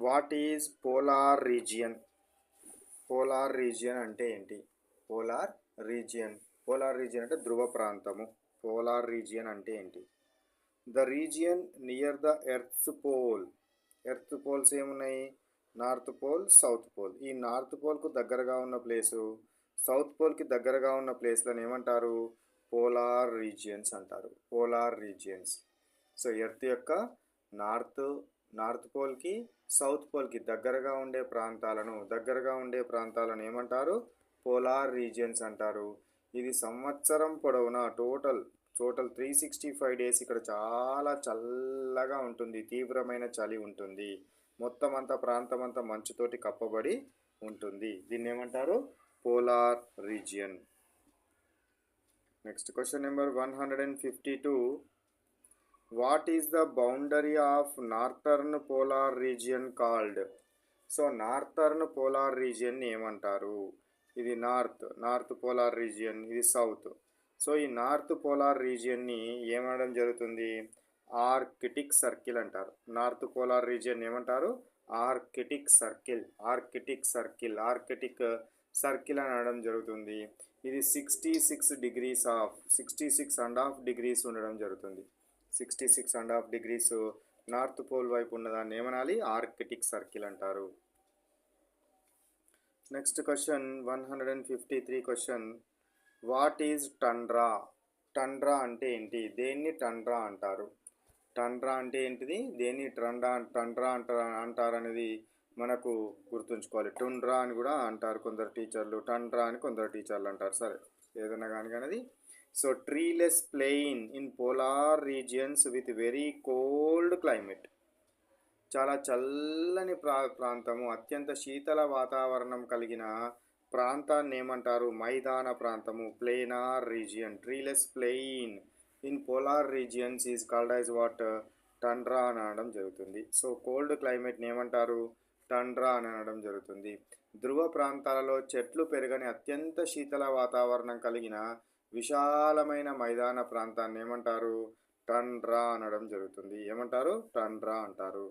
What is polar region? Polar region అంటే ఏంటి? Polar region polar region అంటే ధ్రువ ప్రాంతము. పోలార్ రీజియన్ అంటే ఏంటి? The region near the earth pole. Earth poles ఏమున్నాయి? North pole, south pole. ఈ నార్త్ పోల్కు దగ్గరగా ఉన్న ప్లేసు, సౌత్ పోల్కి దగ్గరగా ఉన్న ప్లేస్లను ఏమంటారు? పోలార్ రీజియన్స్ అంటారు. Polar regions. సో ఎర్త్ యొక్క నార్త్ నార్త్ పోల్కి, సౌత్ పోల్కి దగ్గరగా ఉండే ప్రాంతాలను ఏమంటారు? పోలార్ రీజియన్స్ అంటారు. ఇది సంవత్సరం పొడవునా టోటల్ 365 డేస్ ఇక్కడ చాలా చల్లగా ఉంటుంది. తీవ్రమైన చలి ఉంటుంది. మొత్తం అంతా ప్రాంతం అంతా మంచుతోటి కప్పబడి ఉంటుంది. దీన్ని ఏమంటారు? Polar region. Next question number 152. What is the boundary of northern polar region called? So northern polar రీజియన్ని ఏమంటారు? ఇది నార్త్ పోలార్ రీజియన్, ఇది సౌత్. సో ఈ నార్త్ పోలార్ రీజియన్ని ఏమనడం జరుగుతుంది? ఆర్కిటిక్ సర్కిల్ అంటారు. నార్త్ పోలార్ రీజియన్ ఏమంటారు? ఆర్కిటిక్ సర్కిల్ అని అనడం జరుగుతుంది. ఇది 66.5 డిగ్రీస్ ఉండడం జరుగుతుంది. 66.5 డిగ్రీస్ నార్త్ పోల్ వైపు ఉన్నదాన్ని ఏమనాలి? ఆర్కిటిక్ సర్కిల్ అంటారు. Next question 153 question. What is tundra? Tundra అంటే ఏంటి? దేన్ని టండ్రా అంటారు? టండ్రా అంటే ఏంటిది? దేన్ని టండ్రా అంటారు అనేది మనకు గుర్తుంచుకోవాలి. టుండ్రా అని కూడా అంటారు కొందరు టీచర్లు, టండ్రా అని కొందరు టీచర్లు అంటారు. సరే ఏదైనా కానీ. So treeless plain in polar regions with very cold climate. చాలా చల్లని ప్రాంతము, అత్యంత శీతల వాతావరణం కలిగిన ప్రాంతాన్ని ఏమంటారు? మైదాన ప్రాంతము, planar region. Treeless plain in polar regions is called as what? Tundra అని అనడం జరుగుతుంది. సో కోల్డ్ క్లైమేట్ని ఏమంటారు? టండ్రా అని అనడం జరుగుతుంది. ధ్రువ ప్రాంతాలలో చెట్లు పెరగని అత్యంత శీతల వాతావరణం కలిగిన విశాలమైన మైదాన ప్రాంతాన్ని ఏమంటారు? టండ్రా అనడం జరుగుతుంది. ఏమంటారు? టండ్రా అంటారు.